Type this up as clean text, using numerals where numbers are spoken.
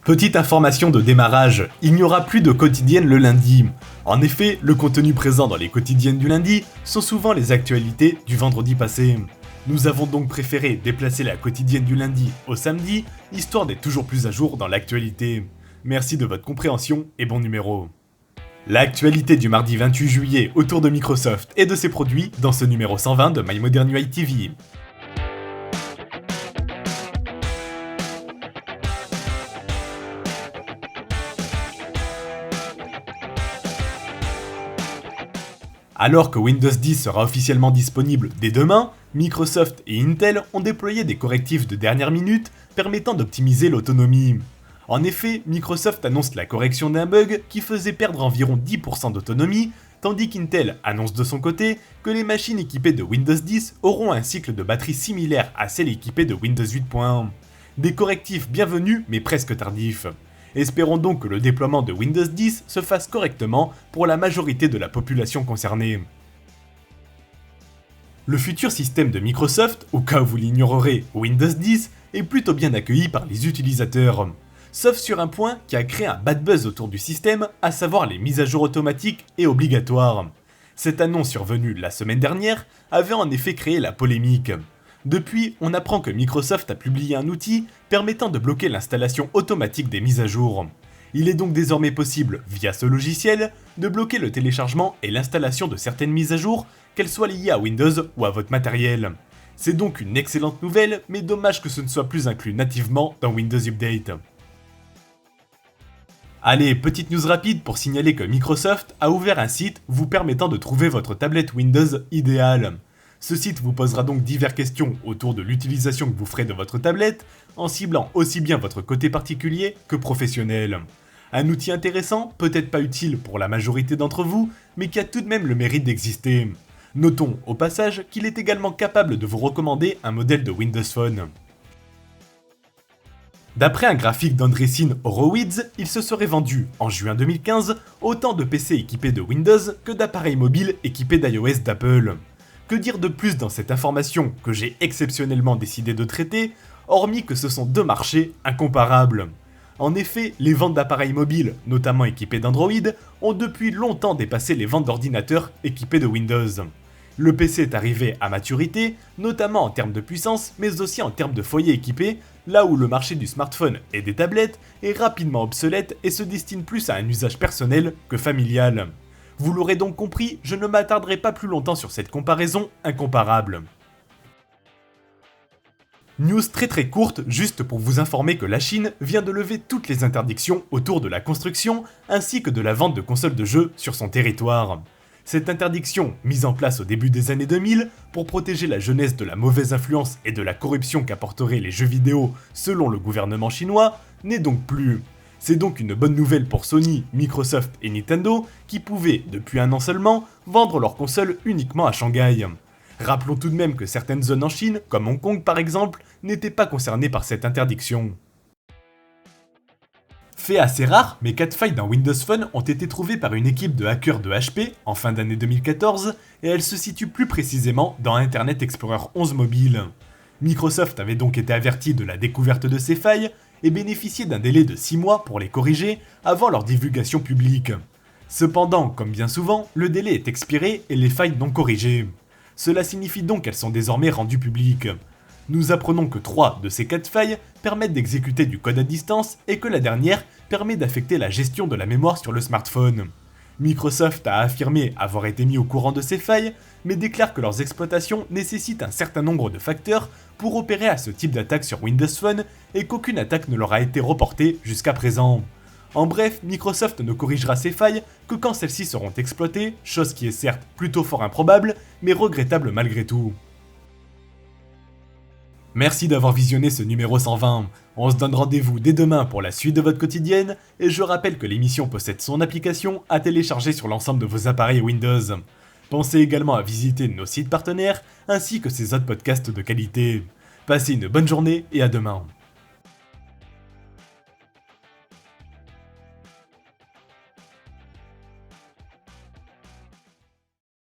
Petite information de démarrage, il n'y aura plus de quotidiennes le lundi. En effet, le contenu présent dans les quotidiennes du lundi sont souvent les actualités du vendredi passé. Nous avons donc préféré déplacer la quotidienne du lundi au samedi, histoire d'être toujours plus à jour dans l'actualité. Merci de votre compréhension et bon numéro. L'actualité du mardi 28 juillet autour de Microsoft et de ses produits dans ce numéro 120 de My Modern UI TV. Alors que Windows 10 sera officiellement disponible dès demain, Microsoft et Intel ont déployé des correctifs de dernière minute permettant d'optimiser l'autonomie. En effet, Microsoft annonce la correction d'un bug qui faisait perdre environ 10% d'autonomie, tandis qu'Intel annonce de son côté que les machines équipées de Windows 10 auront un cycle de batterie similaire à celle équipée de Windows 8.1. Des correctifs bienvenus mais presque tardifs. Espérons donc que le déploiement de Windows 10 se fasse correctement pour la majorité de la population concernée. Le futur système de Microsoft, au cas où vous l'ignorerez, Windows 10, est plutôt bien accueilli par les utilisateurs. Sauf sur un point qui a créé un bad buzz autour du système, à savoir les mises à jour automatiques et obligatoires. Cette annonce survenue la semaine dernière avait en effet créé la polémique. Depuis, on apprend que Microsoft a publié un outil permettant de bloquer l'installation automatique des mises à jour. Il est donc désormais possible, via ce logiciel, de bloquer le téléchargement et l'installation de certaines mises à jour, qu'elles soient liées à Windows ou à votre matériel. C'est donc une excellente nouvelle, mais dommage que ce ne soit plus inclus nativement dans Windows Update. Allez, petite news rapide pour signaler que Microsoft a ouvert un site vous permettant de trouver votre tablette Windows idéale. Ce site vous posera donc diverses questions autour de l'utilisation que vous ferez de votre tablette, en ciblant aussi bien votre côté particulier que professionnel. Un outil intéressant, peut-être pas utile pour la majorité d'entre vous, mais qui a tout de même le mérite d'exister. Notons au passage qu'il est également capable de vous recommander un modèle de Windows Phone. D'après un graphique d'Andreessen Horowitz, il se serait vendu, en juin 2015, autant de PC équipés de Windows que d'appareils mobiles équipés d'iOS d'Apple. Que dire de plus dans cette information que j'ai exceptionnellement décidé de traiter, hormis que ce sont deux marchés incomparables. En effet, les ventes d'appareils mobiles, notamment équipés d'Android, ont depuis longtemps dépassé les ventes d'ordinateurs équipés de Windows. Le PC est arrivé à maturité, notamment en termes de puissance, mais aussi en termes de foyer équipé, là où le marché du smartphone et des tablettes est rapidement obsolète et se destine plus à un usage personnel que familial. Vous l'aurez donc compris, je ne m'attarderai pas plus longtemps sur cette comparaison incomparable. News très courte, juste pour vous informer que la Chine vient de lever toutes les interdictions autour de la construction ainsi que de la vente de consoles de jeux sur son territoire. Cette interdiction, mise en place au début des années 2000 pour protéger la jeunesse de la mauvaise influence et de la corruption qu'apporteraient les jeux vidéo selon le gouvernement chinois, n'est donc plus. C'est donc une bonne nouvelle pour Sony, Microsoft et Nintendo qui pouvaient, depuis un an seulement, vendre leurs consoles uniquement à Shanghai. Rappelons tout de même que certaines zones en Chine, comme Hong Kong par exemple, n'étaient pas concernées par cette interdiction. Fait assez rare, mais 4 failles dans Windows Phone ont été trouvées par une équipe de hackers de HP en fin d'année 2014 et elles se situent plus précisément dans Internet Explorer 11 mobile. Microsoft avait donc été averti de la découverte de ces failles et bénéficiait d'un délai de 6 mois pour les corriger avant leur divulgation publique. Cependant, comme bien souvent, le délai est expiré et les failles non corrigées. Cela signifie donc qu'elles sont désormais rendues publiques. Nous apprenons que 3 de ces 4 failles permettent d'exécuter du code à distance et que la dernière permet d'affecter la gestion de la mémoire sur le smartphone. Microsoft a affirmé avoir été mis au courant de ces failles, mais déclare que leurs exploitations nécessitent un certain nombre de facteurs pour opérer à ce type d'attaque sur Windows Phone et qu'aucune attaque ne leur a été reportée jusqu'à présent. En bref, Microsoft ne corrigera ces failles que quand celles-ci seront exploitées, chose qui est certes plutôt fort improbable, mais regrettable malgré tout. Merci d'avoir visionné ce numéro 120. On se donne rendez-vous dès demain pour la suite de votre quotidienne, et je rappelle que l'émission possède son application à télécharger sur l'ensemble de vos appareils Windows. Pensez également à visiter nos sites partenaires, ainsi que ces autres podcasts de qualité. Passez une bonne journée et à demain.